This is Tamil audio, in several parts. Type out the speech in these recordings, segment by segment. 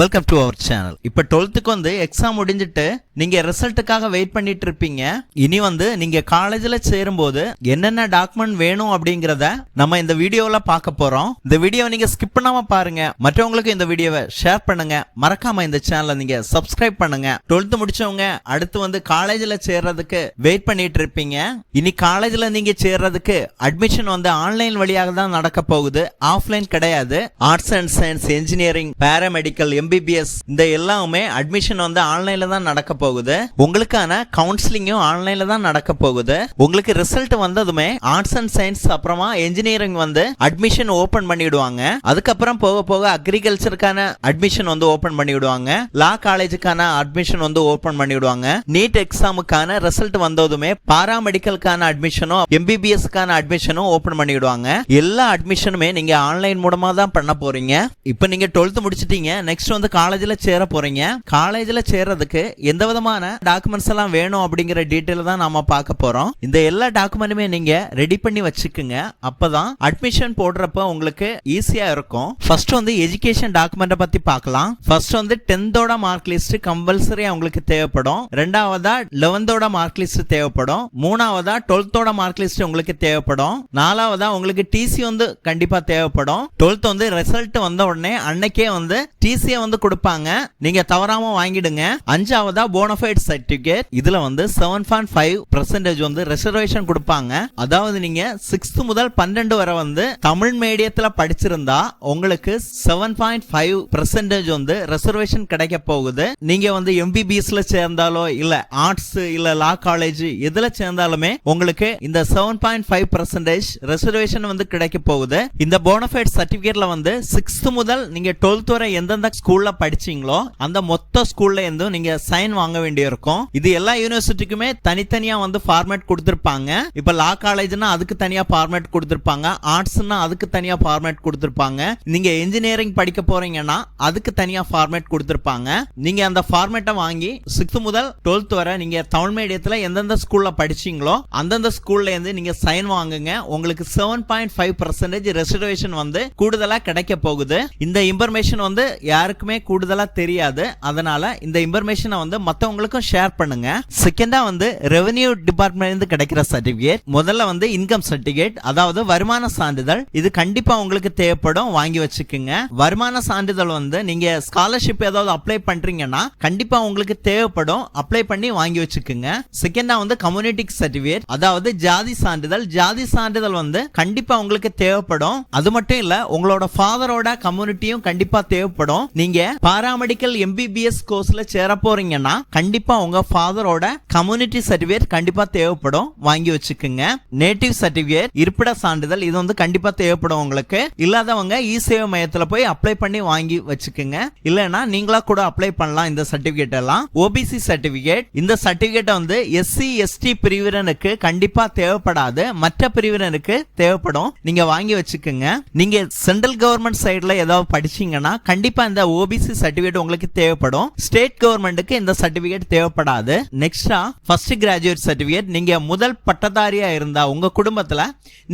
Welcome to our channel. இப்போ 12th எக்ஸாம் முடிஞ்சிட்டு நீங்க ரிசல்ட்டுக்காக வெயிட் பண்ணிட்டு இருப்பீங்க. இனி நீங்க காலேஜ்ல சேரும்போது என்னென்ன டாக்குமெண்ட் வேணும் அப்படிங்கறத நம்ம இந்த வீடியோல பார்க்க போறோம். இந்த வீடியோ நீங்க ஸ்கிப் பண்ணாம பாருங்க. மற்றவங்களுக்கு இந்த வீடியோவை ஷேர் பண்ணுங்க. மறக்காம இந்த சேனலை நீங்க சப்ஸ்கிரைப் பண்ணுங்க. 12th முடிச்சவங்க அடுத்து காலேஜ்ல சேர்றதுக்கு வெயிட் பண்ணிட்டு இருப்பீங்க. இனி காலேஜ்ல நீங்க சேர்றதுக்கு அட்மிஷன் ஆன்லைன் வழியாக தான் நடக்க போகுது, ஆஃப்லைன் கிடையாது. Arts and science, engineering, paramedical, MBBS இந்த எல்லாமே அட்மிஷன் ஆன்லைன்ல தான் நடக்க போகுது. உங்களுக்கான கவுன்சிலிங்கும் ஆன்லைன்ல தான் நடக்க போகுது. உங்களுக்கு ரிசல்ட் வந்ததுமே ஆர்ட்ஸ் அண்ட் சயின்ஸ் அப்புறமா இன்ஜினியரிங் அட்மிஷன் ஓபன் பண்ணிடுவாங்க. அதுக்கப்புறம் போக போக அக்ரிகல்ச்சருக்கான அட்மிஷன் ஓபன் பண்ணிடுவாங்க. லா காலேஜுக்கான அட்மிஷன் ஓபன் பண்ணிடுவாங்க. நீட் எக்ஸாமுக்கான ரிசல்ட் வந்ததுமே பாராமெடிக்கலுக்கான அட்மிஷனும் எம்பிபிஎஸ்க்கான அட்மிஷனும் ஓபன் பண்ணிடுவாங்க. எல்லா அட்மிஷனுமே நீங்க ஆன்லைன் மூலமா தான் பண்ண போறீங்க. இப்போ நீங்க 12th முடிச்சிட்டீங்க, நெக்ஸ்ட் காலேஜ்ல சேர போறீங்க. காலேஜ்ல சேர்றதுக்கு எந்த விதமான டாக்குமெண்ட்ஸ் எல்லாம் வேணும் அப்படிங்கிற டீடைல் தான் நாம பார்க்க போறோம். இந்த எல்லா டாக்குமெண்ட்டுமே நீங்க ரெடி பண்ணி வச்சுக்குங்க. அப்பதான் அட்மிஷன் போடுறப்ப உங்களுக்கு ஈஸியா இருக்கும். ஃபர்ஸ்ட் எஜுகேஷன் டாக்குமெண்ட்டை பத்தி பார்க்கலாம். ஃபர்ஸ்ட் 10th மார்க் லிஸ்ட் கம்பல்சரியா உங்களுக்கு தேவைப்படும். ரெண்டாவதா 11th மார்க் லிஸ்ட் தேவைப்படும். மூணாவதா 12th மார்க் லிஸ்ட் உங்களுக்கு தேவைப்படும். நாலாவதா உங்களுக்கு டிசி கண்டிப்பா தேவைப்படும். 12th ரிசல்ட் வந்த உடனே அன்னைக்கே டிசியை கொடுப்பாங்க. நீங்க தவறாம வாங்கிடுங்க. அஞ்சாவதா போனஃபைட் சர்டிபிகேட். இதுல 7.5% ரிசர்வேஷன் கொடுப்பாங்க. அதாவது நீங்க 6th முதல் 12 வரை தமிழ் மீடியத்துல படிச்சிருந்தா உங்களுக்கு 7.5% ரிசர்வேஷன் கிடைக்க போகுது. நீங்க எம்பிபிஎஸ்ல சேர்ந்தாலோ இல்ல ஆர்ட்ஸ் இல்ல லா காலேஜ் எதுல சேர்ந்தாலுமே உங்களுக்கு இந்த 7.5% ரிசர்வேஷன் கிடைக்க போகுது. இந்த போனஃபைட் சர்டிபிகேட்ல 6th முதல் நீங்க 12th வரை எந்தெந்த ஸ்கூல்ல படிச்சீங்களோ அந்த மொத்த ஸ்கூல்ல இருந்தும் நீங்க சைன் வாங்க வேண்டியிருக்கும். இது எல்லா யூனிவர்சிட்டிக்குமே தனித்தனியா ஃபார்மேட் கொடுத்திருப்பாங்க. இப்ப லா காலேஜ்னா அதுக்கு தனியா ஃபார்மேட் கொடுத்திருப்பாங்க, ஆர்ட்ஸ்னா அதுக்கு தனியா ஃபார்மேட் கொடுத்திருப்பாங்க, நீங்க இன்ஜினியரிங் படிக்க போறீங்கன்னா அதுக்கு தனியா ஃபார்மேட் கொடுத்திருப்பாங்க. நீங்க அந்த ஃபார்மேட்டை வாங்கி 6th முதல் 12th வரை நீங்க தமிழ் மீடியத்துல எந்தெந்த ஸ்கூல்ல படிச்சீங்களோ அந்தந்த ஸ்கூல்ல இருந்து நீங்க சைன் வாங்குங்க. உங்களுக்கு 7.5% ரிசர்வேஷன் கூடுதலா கிடைக்க போகுது. இந்த இன்ஃபர்மேஷன் யாருக்குமே கூடுதலா தெரியாது. அதனால இந்த இன்ஃபர்மேஷனை மத்தவங்களுக்கும் ஷேர் பண்ணுங்க. செகண்டா ரெவென்யூ டிபார்ட்மென்ட்ல இருந்து கிடைக்கிற சர்டிபிகேட். முதல்ல இன்கம் சர்டிபிகேட், அதாவது வருமான சான்றிதழ். இது கண்டிப்பா உங்களுக்கு தேவைப்படும், வாங்கி வச்சுக்குங்க. வருமான சான்றிதழ் நீங்க ஸ்காலர்ஷிப் ஏதாவது அப்ளை பண்றீங்கன்னா கண்டிப்பா உங்களுக்கு தேவைப்படும், அப்ளை பண்ணி வாங்கி வச்சுக்குங்க. செகண்டா கம்யூனிட்டி சர்டிபிகேட், அதாவது ஜாதி சான்றிதழ். ஜாதி சான்றிதழ் கண்டிப்பா உங்களுக்கு தேவைப்படும். அது மட்டும் இல்ல, உங்களோட ஃபாதரோட கம்யூனிட்டியும் கண்டிப்பா தேவைப்படும். நீங்க பாராமெடிக்கல் எம்பிபிஎஸ் கோர்ஸ்ல சேர போறீங்கன்னா கண்டிப்பா உங்க ஃபாதரோட கம்யூனிட்டி சர்டிபிகேட் கண்டிப்பா தேவைப்படும், வாங்கி வச்சுக்குங்க. நேட்டிவ் சர்டிபிகேட், இருப்பிட சான்றிதழ், இது கண்டிப்பா தேவைப்படும் உங்களுக்கு. இல்லாதவங்க இ சேவை மையத்துல போய் அப்ளை பண்ணி வாங்கி வச்சுக்குங்க. இல்லனா நீங்களா கூட அப்ளை பண்ணலாம் இந்த சர்டிபிகேட் எல்லாம். ஓபிசி சர்டிபிகேட், இந்த சர்டிபிகேட் எஸ்சி எஸ்டி பிரிவினருக்கு கண்டிப்பா தேவைப்படாது, மற்ற பிரிவினருக்கு தேவைப்படும், நீங்க வாங்கி வச்சுக்குங்க. நீங்க சென்ட்ரல் கவர்மெண்ட் சைடுல ஏதாவது படிச்சீங்கன்னா கண்டிப்பா இந்த ஓபிசி சர்டிபிகேட் உங்களுக்கு தேவைப்படும். ஸ்டேட் கவர்மெண்ட்டுக்கு இந்த சர்டிபிகேட் தேவைப்படாது. நெக்ஸ்டா ஃபர்ஸ்ட் கிராஜுவேட் சர்டிபிகேட். நீங்க முதல் பட்டதாரியா இருந்தா, உங்க குடும்பத்துல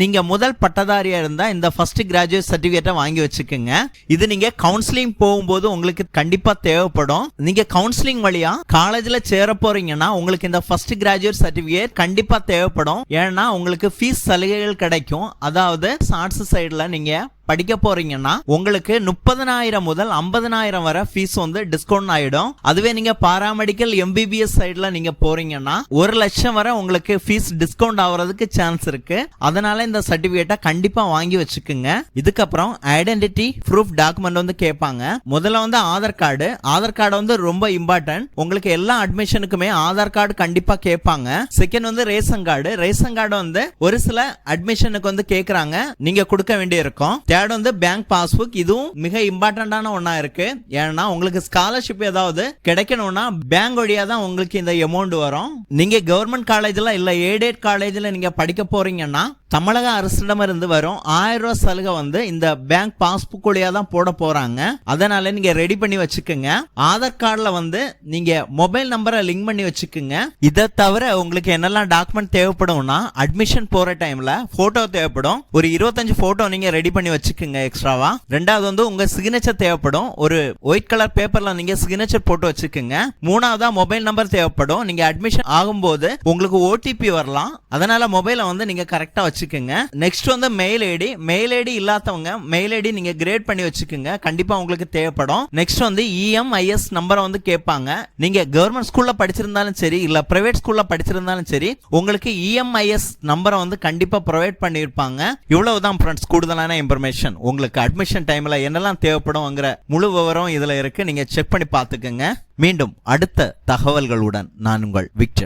நீங்க முதல் பட்டதாரியா இருந்தா இந்த ஃபர்ஸ்ட் கிராஜுவேட் சர்டிபிகேட்டை வாங்கி வச்சுக்கோங்க. இது நீங்க கவுன்சிலிங் போகும்போது உங்களுக்கு கண்டிப்பா தேவைப்படும். நீங்க கவுன்சிலிங் வழியா காலேஜ்ல சேர போறீங்கன்னா உங்களுக்கு இந்த ஃபர்ஸ்ட் கிராஜுவேட் சர்டிபிகேட் கண்டிப்பா தேவைப்படும். ஏன்னா உங்களுக்கு ஃபீஸ் சலுகைகள் கிடைக்கும். அதாவது ஆர்ட்ஸ் சைடுல நீங்க படிக்க போறீங்கன்னா உங்களுக்கு 30,000 முதல் 50,000 வரை ஃபீஸ் டிஸ்கவுண்ட் ஆயிடும். அதுவே நீங்க பாராமெடிக்கல் எம்பிபிஎஸ் சைடுல நீங்க போறீங்கன்னா 1,00,000 வரை உங்களுக்கு ஃபீஸ் டிஸ்கவுண்ட் ஆகிறதுக்கு சான்ஸ் இருக்கு. அதனால இந்த சர்டிபிகேட்டை கண்டிப்பா வாங்கி வச்சுக்குங்க. இதுக்கப்புறம் ஐடென்டிட்டி ப்ரூஃப் டாக்குமெண்ட் கேட்பாங்க. முதல்ல ஆதார் கார்டு. ஆதார் கார்டு ரொம்ப இம்பார்ட்டன்ட். உங்களுக்கு எல்லா அட்மிஷனுக்குமே ஆதார் கார்டு கண்டிப்பா கேட்பாங்க. Second ration card. Ration card ஒரு சில அட்மிஷனுக்கு கேட்கறாங்க, நீங்க கொடுக்க வேண்டிய இருக்கும். பேங்க் பாஸ்புக், இதுவும் மிக இம்பார்ட்டன்டான ஒன்னா இருக்கு. ஏன்னா உங்களுக்கு ஸ்காலர்ஷிப் ஏதாவது கிடைக்கணும்னா பேங்க் வழியா தான் உங்களுக்கு இந்த அமௌண்ட் வரும். நீங்க கவர்மெண்ட் காலேஜ்ல இல்ல எய்டட் காலேஜ்ல நீங்க படிக்க போறீங்கன்னா தமிழக அரசிடமிருந்து வரும் 1000 ரூபாய் சலுகை இந்த பேங்க் பாஸ்புக் வழியா தான் போட போறாங்க. அதனால நீங்க ரெடி பண்ணி வச்சுக்கோங்க. ஆதார் கார்டுல நீங்க மொபைல் நம்பரை லிங்க் பண்ணி வச்சுக்கோங்க. இதை தவிர உங்களுக்கு என்னெல்லாம் டாக்குமெண்ட் தேவைப்படும்னா, அட்மிஷன் போற டைம்ல போட்டோ தேவைப்படும். ஒரு 25 போட்டோ நீங்க ரெடி பண்ணி வச்சு வச்சுக்கோங்க எக்ஸ்ட்ராவா. ரெண்டாவது வந்து உங்க சிக்னேச்சர் தேவைப்படும். ஒரு ஒயிட் கலர் பேப்பர்ல நீங்க சிக்னேச்சர் போட்டு வச்சுக்கோங்க. மூணாவதா மொபைல் நம்பர் தேவைப்படும். நீங்க அட்மிஷன் ஆகும்போது உங்களுக்கு ஓடிபி வரலாம், அதனால மொபைலை வந்து நீங்க கரெக்டா வச்சுக்கோங்க. நெக்ஸ்ட் வந்து மெயில் ஐடி இல்லாதவங்க மெயில் ஐடி நீங்க கிரியேட் பண்ணி வச்சுக்கோங்க, கண்டிப்பா உங்களுக்கு தேவைப்படும். நெக்ஸ்ட் வந்து EMIS நம்பரை வந்து கேட்பாங்க. நீங்க கவர்மெண்ட் ஸ்கூல்ல படிச்சிருந்தாலும் சரி இல்ல பிரைவேட் ஸ்கூல்ல படிச்சிருந்தாலும் சரி உங்களுக்கு EMIS நம்பரை வந்து கண்டிப்பா ப்ரொவைட் பண்ணியிருப்பாங்க. இவ்வளவுதான் ஃப்ரெண்ட்ஸ் கூடுதலான இன்ஃபர்மேஷன். உங்களுக்கு அட்மிஷன் டைம்ல என்னெல்லாம் தேவைப்படும்ங்கிற முழு விவரம் இதுல இருக்கு, நீங்க செக் பண்ணி பார்த்துக்கோங்க. மீண்டும் அடுத்த தகவல்களுடன் நான் உங்கள் விக்டர்.